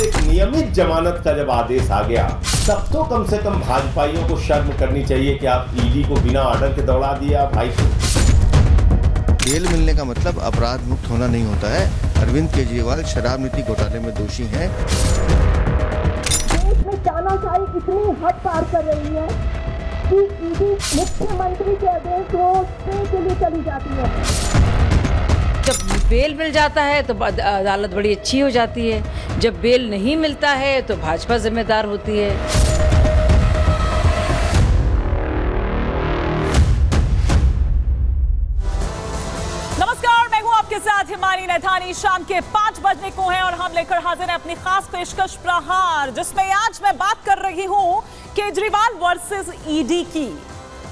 एक नियमित जमानत का जब आदेश आ गया, तब तो कम से कम भाजपाइयों को शर्म करनी चाहिए कि आप ईडी को बिना ऑर्डर के दौड़ा दिया भाई। बेल मिलने का मतलब अपराध मुक्त होना नहीं होता है। अरविंद केजरीवाल शराब नीति घोटाले में दोषी हैं। देश में तानाशाही इतनी हद पार कर रही है कि ईडी मुख्यमंत्री के आदेश को स्टे के लिए चली जाती है। जब बेल मिल जाता है तो अदालत बड़ी अच्छी हो जाती है, जब बेल नहीं मिलता है तो भाजपा जिम्मेदार होती है। नमस्कार, मैं हूं आपके साथ हिमानी नैथानी। शाम के 5 बजने को हैं और हम लेकर हाजिर हैं अपनी खास पेशकश प्रहार, जिसमें आज मैं बात कर रही हूं केजरीवाल वर्सेस ईडी की।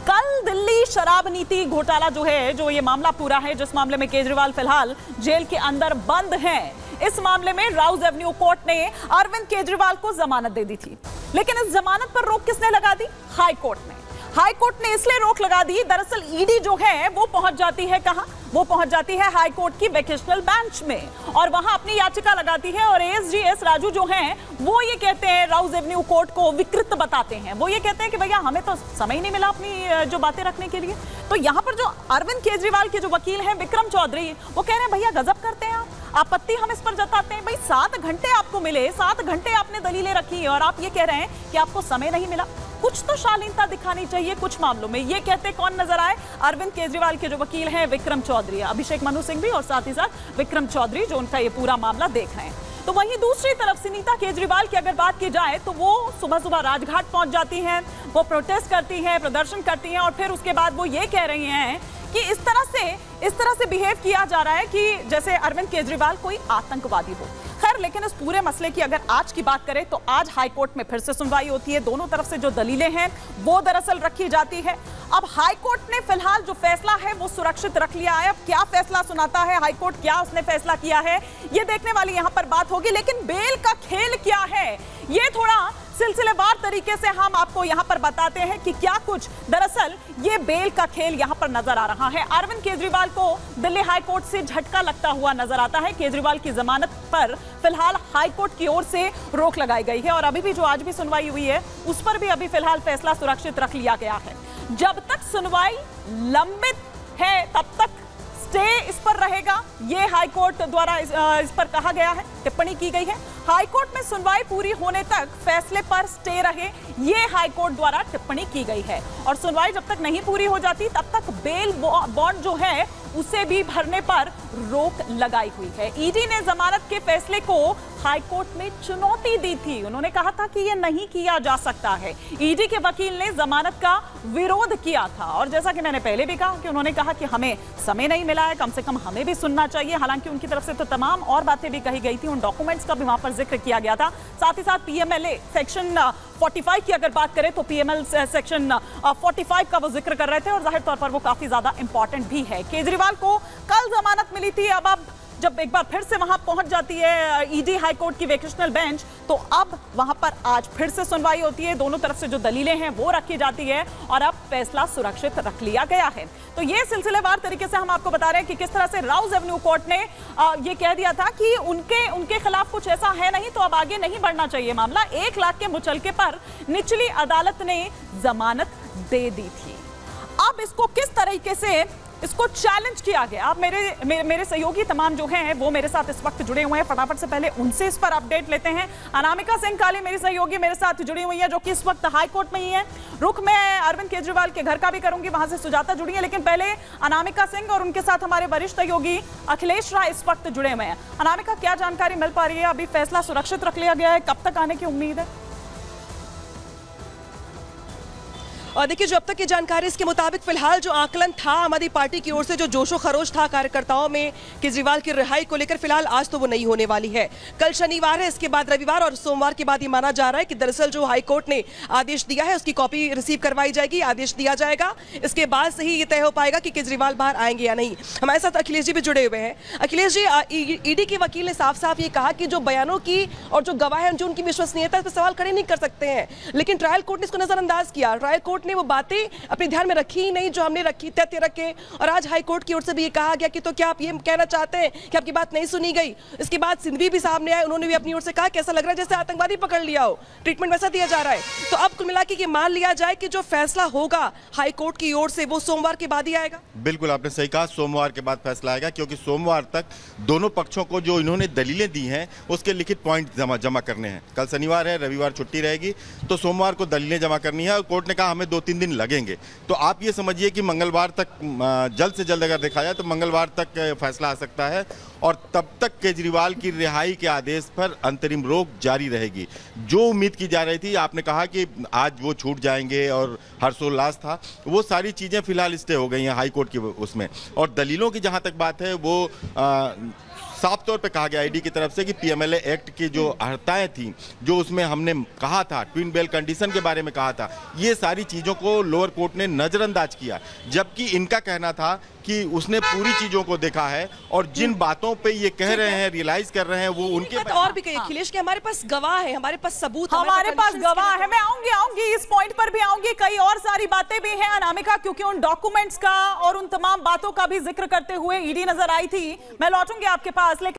कल दिल्ली शराब नीति घोटाला जो ये मामला पूरा है, जिस मामले में केजरीवाल फिलहाल जेल के अंदर बंद हैं, इस मामले में राउज एवेन्यू कोर्ट ने अरविंद केजरीवाल को जमानत दे दी थी। लेकिन इस जमानत पर रोक किसने लगा दी? हाई कोर्ट ने। हाई कोर्ट ने इसलिए रोक लगा दी, दरअसल ईडी जो है वो पहुंच जाती है कहां? वो पहुंच जाती है हाई कोर्ट की वेकेशनल बेंच में और वहां अपनी याचिका लगाती है। और एएसजी राजू जो हैं वो ये कहते हैं, राउज एवेन्यू कोर्ट को विकृत बताते हैं। वो ये कहते हैं कि भैया हमें तो समय ही नहीं मिला अपनी जो बातें रखने के लिए। तो यहाँ पर जो अरविंद केजरीवाल के जो वकील हैं विक्रम चौधरी, वो कह रहे हैं भैया गजब करते हैं आप, आपत्ति हम इस पर जताते हैं। भाई 7 घंटे आपको मिले, 7 घंटे आपने दलीलें रखी और आप ये कह रहे हैं कि आपको समय नहीं मिला। कुछ तो शालीनता दिखानी चाहिए कुछ मामलों में। ये कहते कौन नजर आए? अरविंद केजरीवाल के जो वकील हैं विक्रम चौधरी, अभिषेक मनु सिंह भी, और साथ ही साथ विक्रम चौधरी जो उनका ये पूरा मामला देख रहे हैं। तो वहीं दूसरी तरफ सुनीता केजरीवाल की अगर बात की जाए तो वो सुबह सुबह राजघाट पहुंच जाती हैं, वो प्रोटेस्ट करती हैं, प्रदर्शन करती हैं और फिर उसके बाद वो ये कह रही हैं कि इस तरह से बिहेव किया जा रहा है कि जैसे अरविंद केजरीवाल कोई आतंकवादी हो। खैर, लेकिन इस पूरे मसले की अगर आज की बात करें तो आज हाई कोर्ट में फिर से सुनवाई होती है। दोनों तरफ से जो दलीलें हैं वो दरअसल रखी जाती है। अब हाई कोर्ट ने फिलहाल जो फैसला है वो सुरक्षित रख लिया है। अब क्या फैसला सुनाता है हाई कोर्ट, क्या उसने फैसला किया है, ये देखने वाली यहां पर बात होगी। लेकिन बेल का खेल क्या है, ये थोड़ा सिलसिलेवार तरीके से हम आपको यहां पर बताते हैं कि क्या कुछ दरअसल ये बेल का खेल यहां पर नजर आ रहा है। अरविंद केजरीवाल को दिल्ली हाई कोर्ट से झटका लगता हुआ नजर आता है। केजरीवाल की जमानत पर फिलहाल हाई कोर्ट की ओर से रोक लगाई गई है और अभी भी जो आज भी सुनवाई हुई है उस पर भी अभी फिलहाल फैसला सुरक्षित रख लिया गया है। जब तक सुनवाई लंबित है तब तक स्टे इस पर रहेगा, ये हाई कोर्ट द्वारा इस पर कहा गया है, टिप्पणी की गई है। हाई कोर्ट में सुनवाई पूरी होने तक फैसले पर स्टे रहे, ये हाई कोर्ट द्वारा टिप्पणी की गई है। और सुनवाई जब तक नहीं पूरी हो जाती तब तक बेल बॉन्ड जो है उसे भी भरने पर रोक लगाई हुई है। ईडी ने जमानत के फैसले को हाई कोर्ट में चुनौती दी थी। उन्होंने कहा था कि यह नहीं किया जा सकता है। ईडी के वकील ने जमानत का विरोध किया था और जैसा कि मैंने पहले भी कहा कि उन्होंने कहा कि हमें समय नहीं मिला है, कम से कम हमें भी सुनना चाहिए। हालांकि उनकी तरफ से तो तमाम और बातें भी कही गई थी, उन डॉक्यूमेंट्स का भी वहां पर जिक्र किया गया था। साथ ही साथ पीएमएलए सेक्शन 45 की अगर बात करें तो पीएमएल सेक्शन 45 का वो जिक्र कर रहे थे और जाहिर तौर पर वो काफी ज्यादा इंपॉर्टेंट भी है। केजरीवाल को कल जमानत मिली थी, अब जब एक बार फिर से वहां पहुंच जाती है ईडी हाई कोर्ट की वेकेशनल बेंच, तो अब वहां पर आज फिर से सुनवाई होती है। दोनों तरफ से जो दलीलें हैं वो रखी जाती है और अब फैसला सुरक्षित रख लिया गया है। तो ये सिलसिलेवार तरीके से हम आपको बता रहे हैं कि किस तरह से राउज एवेन्यू कोर्ट ने ये कह दिया था कि उनके खिलाफ कुछ ऐसा है नहीं, तो अब आगे नहीं बढ़ना चाहिए मामला। 1 लाख के मुचलके पर निचली अदालत ने जमानत दे दी थी। अब इसको किस तरीके से इसको चैलेंज किया गया। अब मेरे सहयोगी तमाम जो हैं वो मेरे साथ इस वक्त जुड़े हुए हैं। फटाफट से पहले उनसे इस पर अपडेट लेते हैं। अनामिका सिंह काली मेरी सहयोगी मेरे साथ जुड़ी हुई है, जो कि इस वक्त हाई कोर्ट में ही है। रुख मैं अरविंद केजरीवाल के घर का भी करूंगी, वहां से सुजाता जुड़ी है, लेकिन पहले अनामिका सिंह और उनके साथ हमारे वरिष्ठ सहयोगी अखिलेश राय इस वक्त जुड़े हुए हैं। अनामिका, क्या जानकारी मिल पा रही है? अभी फैसला सुरक्षित रख लिया गया है, कब तक आने की उम्मीद है? और देखिए, जो अब तक की जानकारी इसके मुताबिक फिलहाल जो आकलन था आम आदमी पार्टी की ओर से, जो जोशो खरोश था कार्यकर्ताओं में केजरीवाल की रिहाई को लेकर, फिलहाल आज तो वो नहीं होने वाली है। कल शनिवार है, इसके बाद रविवार और सोमवार के बाद ये माना जा रहा है कि दरअसल जो हाई कोर्ट ने आदेश दिया है उसकी कॉपी रिसीव करवाई जाएगी, आदेश दिया जाएगा। इसके बाद से ही ये तय हो पाएगा कि केजरीवाल बाहर आएंगे या नहीं। हमारे साथ अखिलेश जी भी जुड़े हुए हैं। अखिलेश जी, ईडी के वकील ने साफ साफ ये कहा कि जो बयानों की और जो गवाह हैं जो उनकी विश्वसनीयता पर सवाल खड़े नहीं कर सकते हैं, लेकिन ट्रायल कोर्ट ने इसको नजरअंदाज किया। ट्रायल कोर्ट आपने वो बातें अपने ध्यान में रखी ही नहीं जो हमने रखी, तथ्य रखे। और आज हाई कोर्ट की ओर से भी ये कहा गया कि तो क्या आप ये कहना चाहते हैं कि आपकी बात नहीं सुनी गई? इसके बाद सिंधवी भी सामने आए, उन्होंने भी अपनी ओर से कहा कैसा लग रहा है जैसे आतंकवादी पकड़ लिया हो, ट्रीटमेंट वैसा दिया जा रहा है। तो अब कुल मिला के मान लिया जाए कि जो फैसला होगा हाई कोर्ट की ओर से वो सोमवार के बाद ही आएगा। बिल्कुल आपने सही कहा, सोमवार के बाद फैसला आएगा, क्योंकि सोमवार तक दोनों पक्षों को जो इन्होंने दलीलें दी हैं उसके लिखित पॉइंट जमा करने हैं। कल शनिवार है, रविवार छुट्टी रहेगी, तो सोमवार को दलीलें जमा करनी है और कोर्ट ने कहा हमें 2-3 दिन लगेंगे। तो आप ये समझिए कि मंगलवार तक, जल्द से जल्द अगर देखा जाए तो मंगलवार तक फैसला आ सकता है और तब तक केजरीवाल की रिहाई के आदेश पर अंतरिम रोक जारी रहेगी। जो उम्मीद की जा रही थी, आपने कहा कि आज वो छूट जाएंगे और हर्षोल्लास था, वो सारी चीज़ें फिलहाल स्टे हो गई हैं हाई कोर्ट की उसमें। और दलीलों की जहाँ तक बात है वो साफ तौर पे कहा गया ईडी की तरफ से कि पीएमएलए एक्ट की जो अर्हताएं थी, जो उसमें हमने कहा था, ट्विन बेल कंडीशन के बारे में कहा था, ये सारी चीज़ों को लोअर कोर्ट ने नज़रअंदाज किया, जबकि इनका कहना था कि उसने पूरी चीज़ों को देखा है और जिन बातों पे ये कह रहे हैं, रियलाइज कर रहे हैं, वो उनके और भी कही अखिलेश कि हमारे पास गवाह है, हमारे पास सबूत, हमारे पास गवाह है। मैं आऊंगी इस पॉइंट पर भी आऊंगी, कई और सारी बातें भी हैं अनामिका, क्योंकि उन डॉक्यूमेंट्स का और उन तमाम बातों का भी जिक्र करते हुए ईडी नजर आई थी। मैं लौटूंगी आपके पास, लेकिन